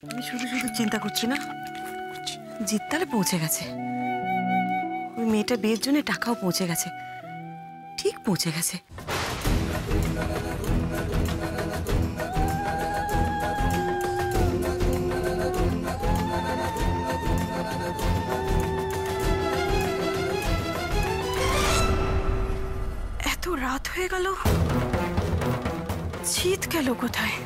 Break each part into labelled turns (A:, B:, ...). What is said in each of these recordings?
A: আমি শুধু শুধু চিন্তা করছি না, জিৎ তাহলে পৌঁছে গেছে। ওই মেয়েটা বিয়ের জন্য টাকাও পৌঁছে গেছে, ঠিক পৌঁছে গেছে। এত রাত হয়ে গেল, জিৎ গেল কোথায়?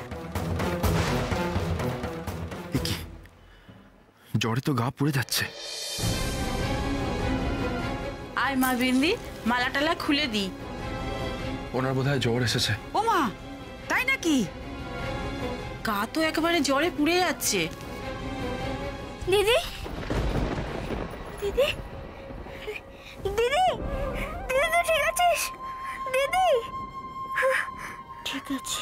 B: জ্বরে তো গা পুড়ে যাচ্ছে।
C: আয় মা বিন্দি, মালা টালা খুলে দি।
B: ওনার বোধহয় জ্বর এসেছে।
C: ও মা, তাই নাকি? গা তো একেবারে জ্বরে পুড়ে যাচ্ছে।
D: দিদি দিদি দিদি দিদি, তুই ঠিক আছিস? দিদি ঠিক আছে।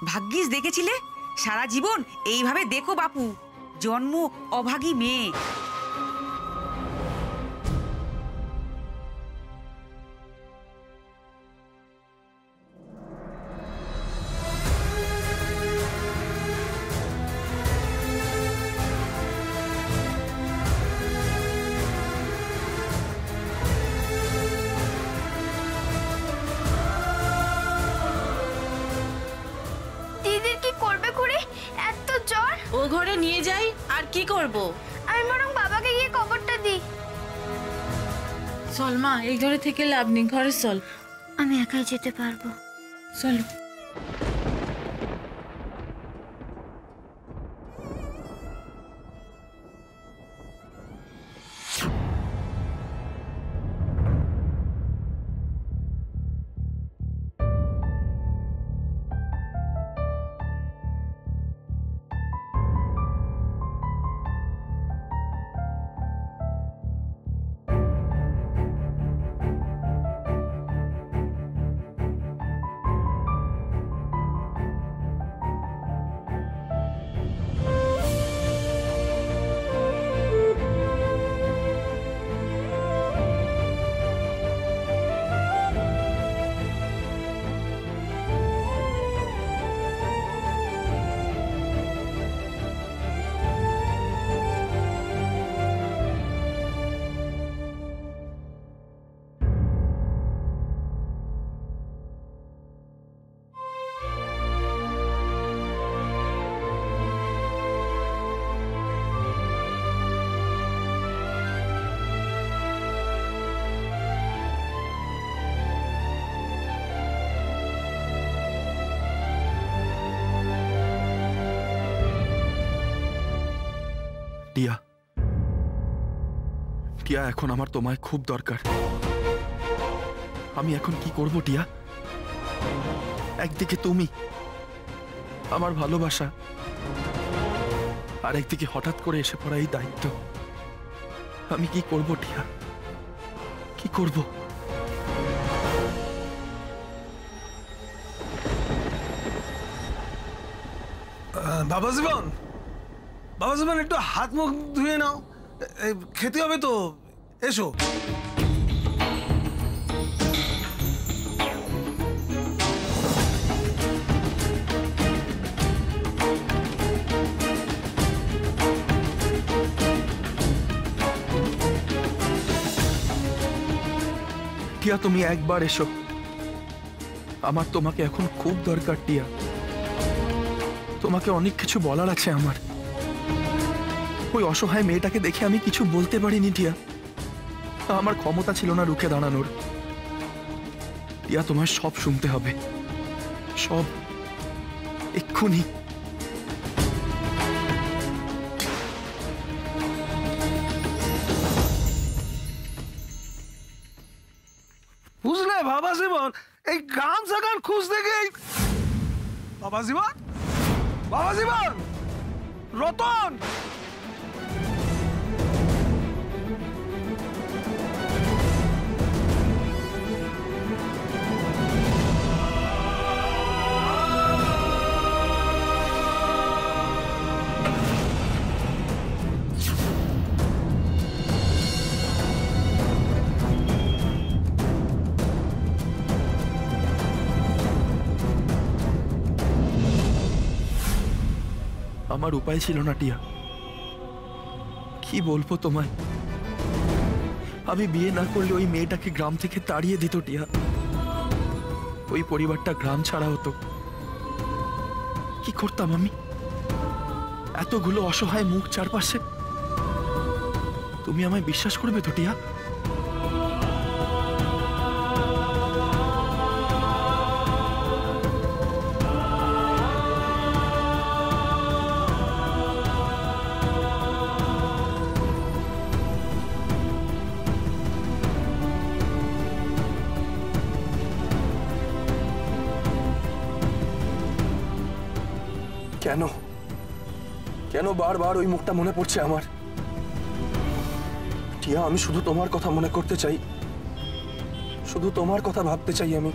E: ভাগ্যিস দেখেছিলে, সারা জীবন এইভাবে দেখো বাপু, জন্ম অভাগী মেয়ে।
D: দিদির কি করবে খুড়ি? এত জ্বর।
C: ও ঘরে নিয়ে যাই, আর কি করব?
D: আমি বরং বাবাকে গিয়ে খবরটা দিই।
C: চল মা, এই ঘরে থেকে লাভ নেই, ঘরে চল।
D: আমি একাই যেতে পারবো।
C: চলো।
B: টিয়া, টিয়া, এখন আমার তোমায় খুব দরকার। আমি এখন কি করব টিয়া? একদিকে তুমি, আমার ভালোবাসা, আর একদিকে হঠাৎ করে এসে পড়া এই দায়িত্ব। আমি কি করব টিয়া, কি করব?
F: বাবা জীবন, বাবা জীবন, একটু হাত মুখ ধুয়ে নাও, খেতে হবে তো, এসো।
B: টিয়া, তুমি একবার এসো, আমার তোমাকে এখন খুব দরকার টিয়া। তোমাকে অনেক কিছু বলার আছে আমার। ওই অসহায় মেয়েটাকে দেখে আমি কিছু বলতে পারিনি টিয়া, আমার ক্ষমতা ছিল না রুখে দাঁড়ানোর। টিয়া, তোমার সব শুনতে হবে, সব, এক্ষুনি।
F: বুঝলে বাবা জীবন, এই গান সাগান খুঁজতে গিয়ে বাবা জীবন, বাবা জীবন, রতন,
B: আমার উপায় ছিল না টিয়া। কি বলবো তোমায়, আমি বিয়ে না করলে ওই মেয়েটাকে গ্রাম থেকে তাড়িয়ে দিত টিয়া। ওই পরিবারটা গ্রাম ছাড়া হতো। কি করতাম আমি? এতগুলো অসহায় মুখ চারপাশে। তুমি আমায় বিশ্বাস করবে তো টিয়া? কেন কেন বারবার ওই মুখটা মনে পড়ছে আমার? টিয়া, আমি শুধু তোমার কথা মনে করতে চাই, শুধু তোমার কথা ভাবতে চাই আমি।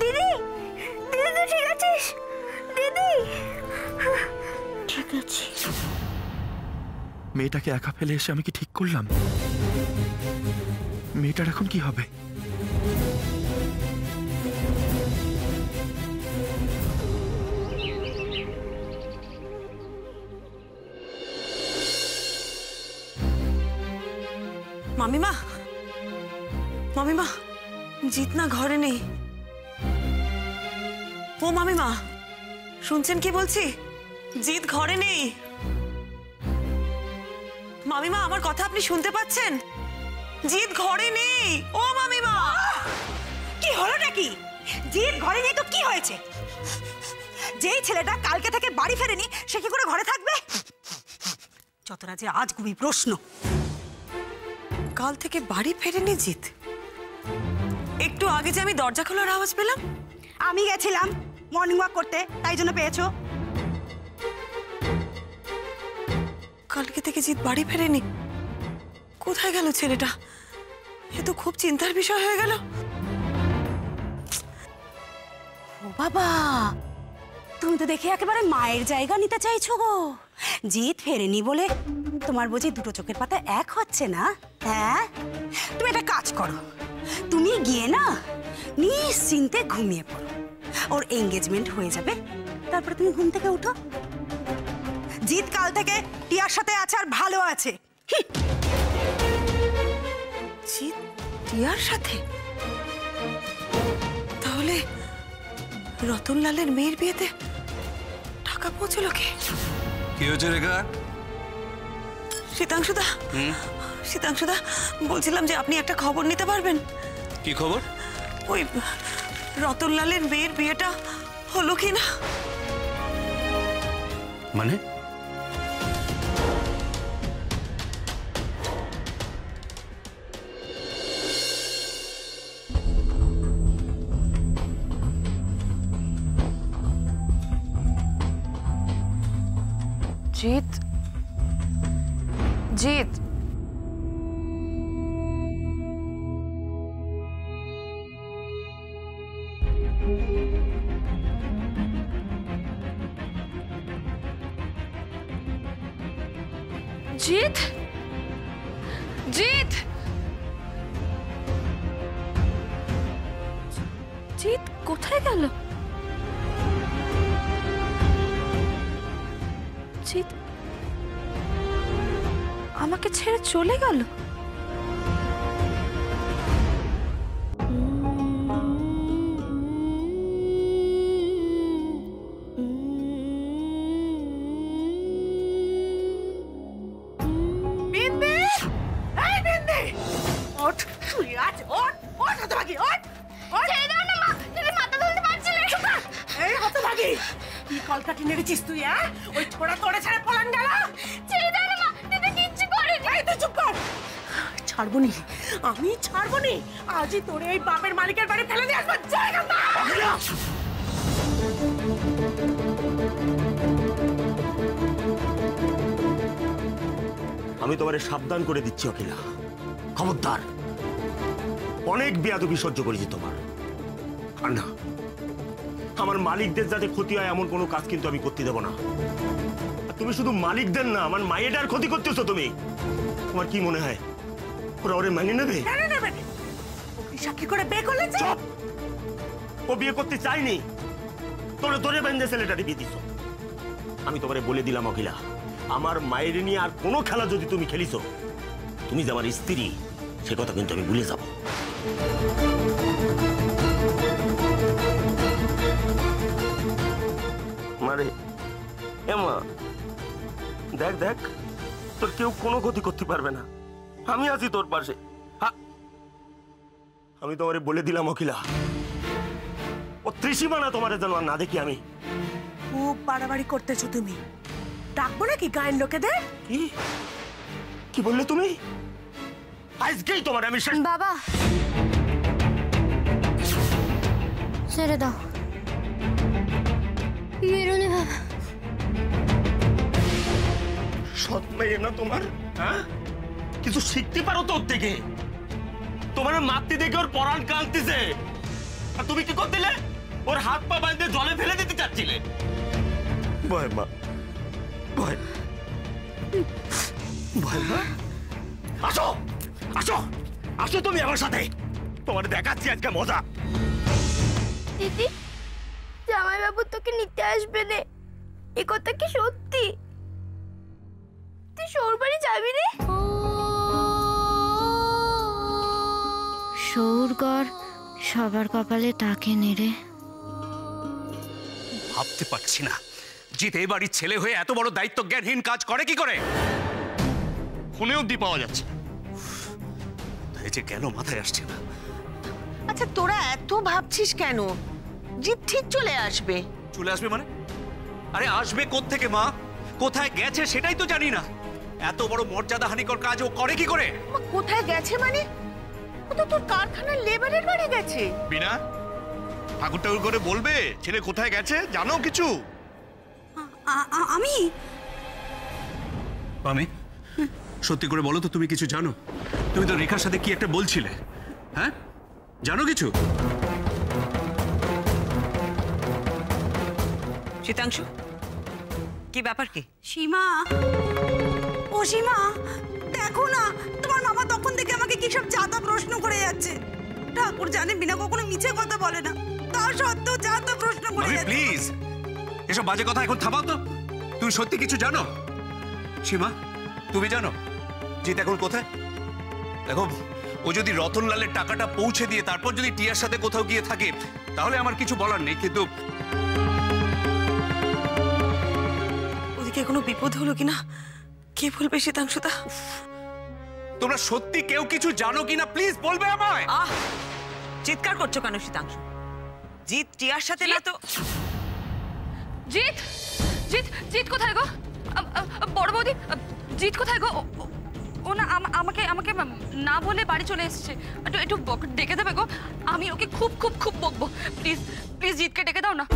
D: দিদি, দিদি তুই ঠিক আছিস? দিদি ঠিক আছে।
B: মেয়েটাকে একা ফেলে এসে আমি কি ঠিক করলাম? মেয়েটার এখন কি হবে?
A: মামিমা, মামিমা, জিৎ না ঘরে নেই। ও মামিমা, শুনছেন কি বলছি? জিৎ ঘরে নেই। মামিমা, আমার কথা আপনি শুনতে পাচ্ছেন? জিৎ ঘরে নেই। ও মামিমা,
C: কি হলোটা কি? জিৎ ঘরে নেই তো কি হয়েছে? যেই ছেলেটা কালকে থেকে বাড়ি ফেরেনি সে কি করে ঘরে থাকবে? যতটা যে আজ গুবি প্রশ্ন।
A: কাল থেকে বাড়ি ফেরেনি জিৎ? একটু আগে যে আমি দরজা খোলার আওয়াজ পেলাম।
C: আমি গেছিলাম মর্নিং ওয়াক করতে, তাই জন্য পেয়েছো।
A: কালকে থেকে জিৎ বাড়ি ফেরেনি। কোথায় গেল ছেলেটা? এ তো খুব চিন্তার বিষয় হয়ে গেল।
C: ও বাবা, তুমি তো দেখে একেবারে মায়ের জায়গা নিতে চাইছো গো। জিৎ ফেরেনি বলে তোমার বুঝি দুটো চোখের পাতা এক হচ্ছে না? হ্যাঁ, তুমি একটা কাজ করো, তুমি গিয়ে না নিশ্চিন্তে ঘুমিয়ে পড়ো। ওর এঙ্গেজমেন্ট হয়ে যাবে, তারপরে তুমি ঘুম থেকে উঠো। জিৎ কাল থেকে টিয়ার সাথে আছে আর ভালো আছে।
A: জিৎ টিয়ার সাথে? তাহলে রতনলালের মেয়ের বিয়েতে টাকা পৌঁছলো কে?
G: কি হয়েছে রেখা?
A: শীতাংশুদা, শীতাংশুদা, বলছিলাম যে আপনি একটা খবর নিতে পারবেন?
G: কি খবর?
A: ওই রতনলালের মেয়ের বিয়েটা হলো কি না?
G: মানে?
H: জিৎ, জিৎ, জিৎ, জিৎ, জিৎ কোথায় গেল? জিৎ আমাকে ছেড়ে চলে গেল?
I: ওঠ শুয়ে আজ ওঠ ওঠ হতভাগী ওঠ
D: ছেড়ে দাও না মা, তুমি মাথা তুলতে পারছি না।
I: এই হতভাগী কি কলকাঠি নেড়েছিস তুই ওই ছোড়া তোড়ে ছেড়ে পলান গেল।
D: ছেড়ে দাও না মা, দিদি কিচ্ছু করেনি।
I: এই তুই চুপ কর। ছাড়বনি, আমি ছাড়বনি। আজই তোরে ওই বাপের মালিকের বাড়ি ফেলে দিয়ে আসবো। জায়গা
J: আমি তোমারে সাবধান করে দিচ্ছি অখিলা, খবরদার। অনেক বেয়াদবি সহ্য করেছি তোমার। আর না, আমার মালিকদের যাতে ক্ষতি হয় এমন কোনো কাজ কিন্তু আমি করতে দেব না। তুমি শুধু মালিকদের না, আমার মায়েটার ক্ষতি করতেছো তুমি। তোমার কি মনে হয় ওরা ওরে মেনে নেবে?
I: সাক্ষী করে বিয়ে করলে
J: চুপ! ও বিয়ে করতে চাইনি, তোরে তোরে বেঁধে ছেলেটাকে বিয়ে দিছো। আমি তোমারে বলে দিলাম অখিলা, আমার মায়ের নিয়ে আর কোনো খেলা যদি তুমি খেলিছো, তুমি যে আমার স্ত্রী সে কথা কিন্তু আমি ভুলে যাব। মারে এমা, দেখ দেখ, তোর কেউ কোনো ক্ষতি করতে পারবে না, আমি আছি তোর পাশে। আমি তোমারে বলে দিলাম অখিলা, ও ত্রিসীমানা তোমার যেন আর না দেখি আমি।
I: খুব বাড়াবাড়ি করতেছো তুমি। ডাকবো নাকি গায়ের লোকেদের?
J: কি বললে তুমি? আজকেই তোমার আমি
D: বাবা ছেড়ে দাও, বেরোনে বাবা।
J: সৎ মেয়ে না তোমার? হ্যাঁ, কিছু শিখতে পারো তো ওর থেকে। তোমার মাতৃ দেখে ওর পরাণ কাঁদতেছে, আর তুমি কি করছিলে? ওর হাত পা বাঁধে জলে ফেলে দিতে চাচ্ছিলে। ভয় মা, ভয় ভয় মা। আসো আসো আসো, তুমি আমার সাথে, তোমার দেখাচ্ছি আজকে মজা।
D: দিদি, জামাইবাবু তোকে নিতে আসবে না, এ কথা কি সত্যি? তুই সৌর বাড়ি যাবি রে?
K: সৌর ঘর সবার কপালে তাকে নেড়ে।
G: ভাবতে পারছি না জিৎ এই বাড়ির ছেলে হয়ে এত বড় দায়িত্ব জ্ঞানহীন কাজ করে কি করে। ফোনে অব্দি পাওয়া যাচ্ছে, তাই যে কেন মাথায় আসছে না।
A: আচ্ছা তোরা এত ভাবছিস কেন? জিৎ ঠিক চলে আসবে।
G: চলে আসবে মানে? আরে আসবে কোত্থেকে মা? কোথায় গেছে সেটাই তো জানি না। এত বড় মর্যাদাহানিকর কাজ ও করে কি করে?
A: কোথায় গেছে মানে? ও তো তোর কারখানার লেবারের বাড়ি গেছে।
L: বিনা, ঠাকুর ঠাকুর করে বলবে ছেলে কোথায় গেছে, জানো কিছু?
C: আমি
G: আমি সত্যি করে বলো তো, তুমি কিছু জানো? তুমি তো রেখার সাথে কি একটা বলছিলে, হ্যাঁ? জানো কিছু?
A: শীতাংশু, কি ব্যাপার কি?
C: সীমা, ও সীমা, দেখো না তোমার মামা তখন থেকে আমাকে কি সব জাতা প্রশ্ন করে যাচ্ছে। ঠাকুর জানে বিনা কখনো মিছে কথা বলে না, তা সত্ত্বেও জাতা প্রশ্ন করে যাচ্ছে।
G: প্লিজ এসব বাজে কথা এখন থামাও তো। তুমি সত্যি কিছু জানো? সীমা, তুমি জানো জিৎ এখন কোথায়? দেখো, ও যদি রতনলালের টাকাটা পৌঁছে দিয়ে তারপর যদি টিয়ার সাথে কোথাও গিয়ে থাকে তাহলে আমার কিছু বলার নেই, কিন্তু
A: ওদিকে কোনো বিপদ হলো কিনা কে বলবে শীতাংশুদা?
G: তোমরা সত্যি কেউ কিছু জানো কিনা প্লিজ বলবে আমায়।
A: চিৎকার করছো কেন শীতাংশু? জিৎ টিয়ার সাথে না তো?
H: জিৎ, জিৎ, জিৎ কোথায় গো? বড় বৌদি, জিৎ কোথায় গো? ও না আমাকে আমাকে না বলে বাড়ি চলে এসেছে। একটু একটু ডেকে দেবে গো, আমি ওকে খুব খুব খুব বকবো। প্লিজ প্লিজ জিৎকে ডেকে দাও না।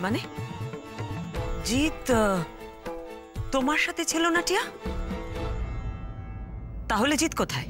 A: মানে জিৎ তোমার সাথে ছিল না টিয়া? তাহলে জিৎ কোথায়?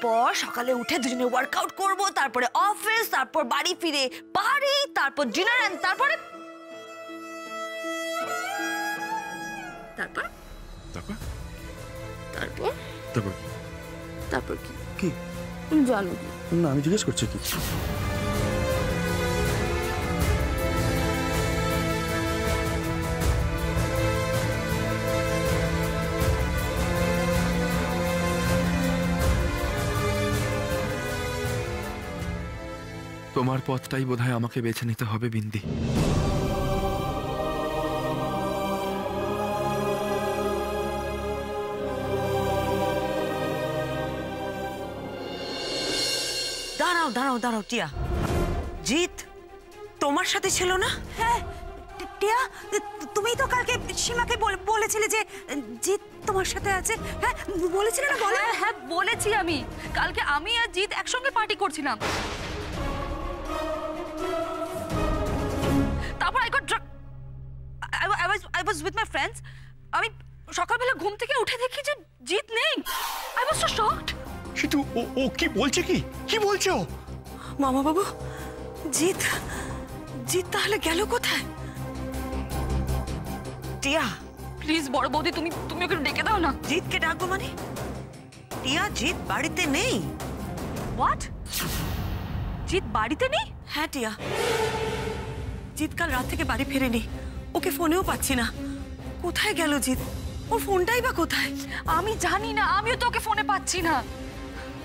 M: তারপর সকালে উঠে দুজনে ওয়ার্কআউট করব, তারপরে অফিস, তারপর বাড়ি ফিরে বাড়ি, তারপর ডিনার, এন্ড তারপরে তারপর
B: তারপর
M: তারপর
B: তারপর
M: তারপর কি
B: কি
M: জানো
B: না, আমি জিজ্ঞেস করছি কি। তোমার পথটাই বোধহয় আমাকে বেছে নিতে হবে বিন্দি।
A: দাঁড়াও দাঁড়াও দাঁড়াও টিয়া, জিৎ তোমার সাথে ছিল না?
C: হ্যাঁ টিয়া, তুমিই তো কালকে সীমাকে বলেছিলে যে জিৎ তোমার সাথে আছে। হ্যাঁ বলেছিলে না? বলো।
H: হ্যাঁ হ্যাঁ বলেছি আমি। কালকে আমি আর জিৎ একসঙ্গে পার্টি করছিলাম, তারপর I was with my friends. আমি সকালবেলা ঘুম থেকে উঠে দেখি যে জিৎ নেই। I was so shocked.
L: সিটু, ও কি বলছে? কি বলছে ও?
A: মামা বাবু, জিৎ তাহলে গেল কোথায়? টিয়া
H: প্লিজ বড় বৌদি, তুমি ওকে ডেকে দাও না।
A: জিৎকে ডাকবো মানে? টিয়া, জিৎ বাড়িতে নেই।
H: হোয়াট? জিৎ বাড়িতে নেই?
A: হ্যাঁ টিয়া, জিৎ কাল রাত থেকে বাড়ি ফেরেনি, ওকে ফোনেও পাচ্ছি না। কোথায় গেল জিৎ? ওর ফোনটাই বা কোথায়?
H: আমি জানি না, আমিও তো ওকে ফোনে পাচ্ছি না।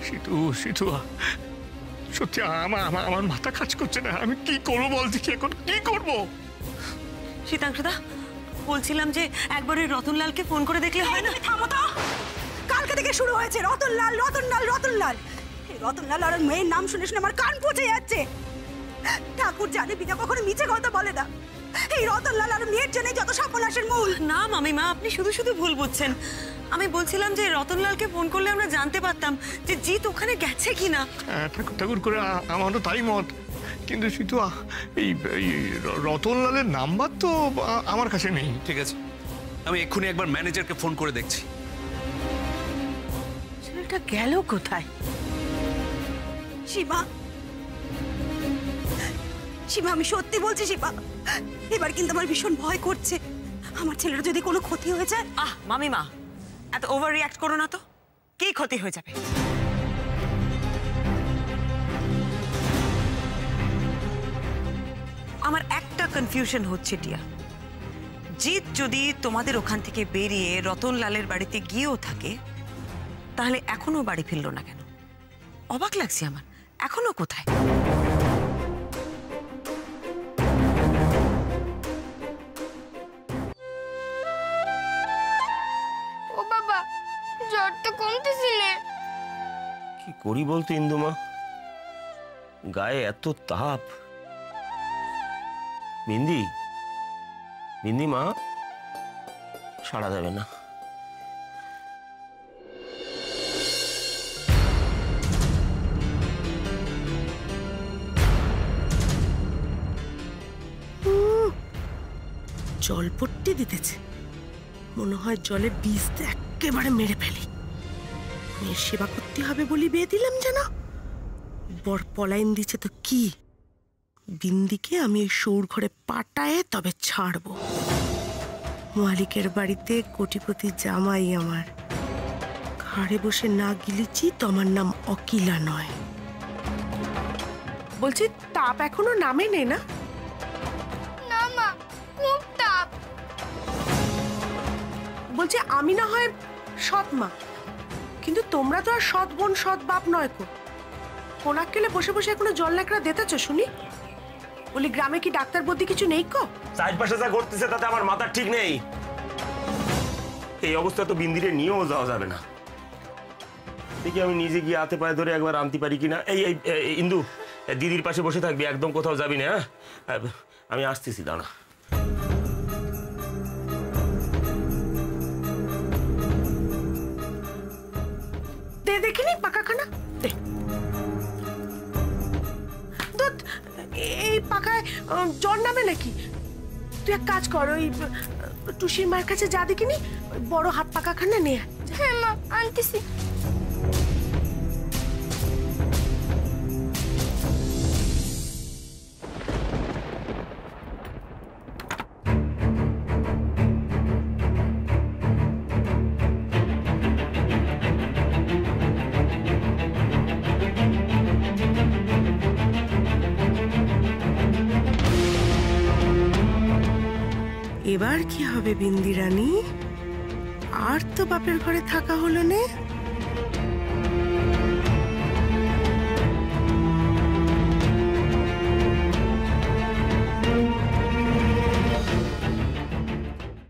L: সিটু সত্যি আমার মাথা কাজ করছে না। আমি কি করবো বল দেখি, এখন কি করবো?
A: শীতাংশুদা, বলছিলাম যে একবার ওই রতনলালকে ফোন করে দেখলে হয় না?
C: থামো তো, কালকে থেকে শুরু হয়েছে রতনলাল রতনলাল রতনলাল। এই রতনলাল আর মেয়ের নাম শুনে শুনে আমার কান পচে যাচ্ছে। ঠাকুর জানে বিনা কখনো মিছে কথা বলে না। এই রতনলাল আর মেয়ের জন্য যত সর্বনাশের মূল।
A: না মামিমা, আপনি শুধু শুধু ভুল বুঝছেন। আমি বলছিলাম যে রতনলালকে ফোন করলে আমরা জানতে পারতাম যে জিৎ ওখানে গেছে কিনা।
L: ঠাকুর করে আমারও তাই মত, কিন্তু শুধু এই রতনলালের নাম্বার তো আমার কাছে নেই।
G: ঠিক আছে, আমি এক্ষুনি একবার ম্যানেজারকে ফোন করে দেখছি।
I: ছেলেটা গেল কোথায়?
C: সীমা, আমি সত্যি বলছি সীমা, এবার কিন্তু আমার ভীষণ ভয় করছে। আমার ছেলের যদি কোনো ক্ষতি হয়ে যায়।
A: মামিমা, এত ওভার রিঅ্যাক্ট করো না তো। কি ক্ষতি হয়ে যাবে? আমার একটা কনফিউশন হচ্ছে টিয়া, জিৎ যদি তোমাদের ওখান থেকে বেরিয়ে রতনলালের বাড়িতে গিয়েও থাকে, তাহলে এখনো বাড়ি ফিরলো না কেন? অবাক লাগছে আমার, এখনো কোথায়?
D: ও বাবা, জ্বর তো কমতেছে না।
J: কি করি বলতো ইন্দুমা, গায়ে এত তাপ। বিন্দি মা সাড়া দেবে না।
I: জলপট্টি দিতেছে, মনে হয় জলে বীজ একেবারে মেরে ফেলি। মেয়ের সেবা করতে হবে বলি বিয়ে দিলাম যেন, বর পলাইন দিচ্ছে তো কি। বিন্দিকে আমি ওই সৌর ঘরে পাটায় তবে ছাড়বো। মালিকের বাড়িতে কোটিপতি জামাই আমার, ঘাড়ে বসে না গিলিছি তো আমার নাম অকিলা নয়। বলছি তাপ এখনো নামে নেই না?
D: না মা, খুব তাপ।
I: বলছি আমি না হয় সৎ মা, কিন্তু তোমরা তো আর সৎ বোন সৎ বাপ নয় কো। কোনাক কেলে বসে বসে এখনো জল ন্যাকড়া দিতেছ শুনি? বলি গ্রামে কি ডাক্তার বদ্যি কিছু নেই কো?
J: চারপাশে যা ঘটতেছে তাতে আমার মাথা ঠিক নেই। এই অবস্থা তো বিন্দিরে নিয়েও যাওয়া যাবে না। দেখি আমি নিজে গিয়ে হাতে পায়ে ধরে একবার আনতে পারি কিনা। এই ইন্দু, দিদির পাশে বসে থাকবি, একদম কোথাও যাবি না। হ্যাঁ, আমি আসতেছি, দাঁড়া।
I: দে দেখিনি পাকাখানা দে। দুধ এই পাকায় জ্বর নামে নাকি? তুই এক কাজ কর, ওই টুসির মায়ের কাছে যা দেখিনি, ওই বড় হাত পাকাখানা নিয়ে।
D: হ্যাঁ মা, আনতেছি।
I: এবার কি হবে বিন্দি রানী? আর তো বাপের ঘরে থাকা হলো নে।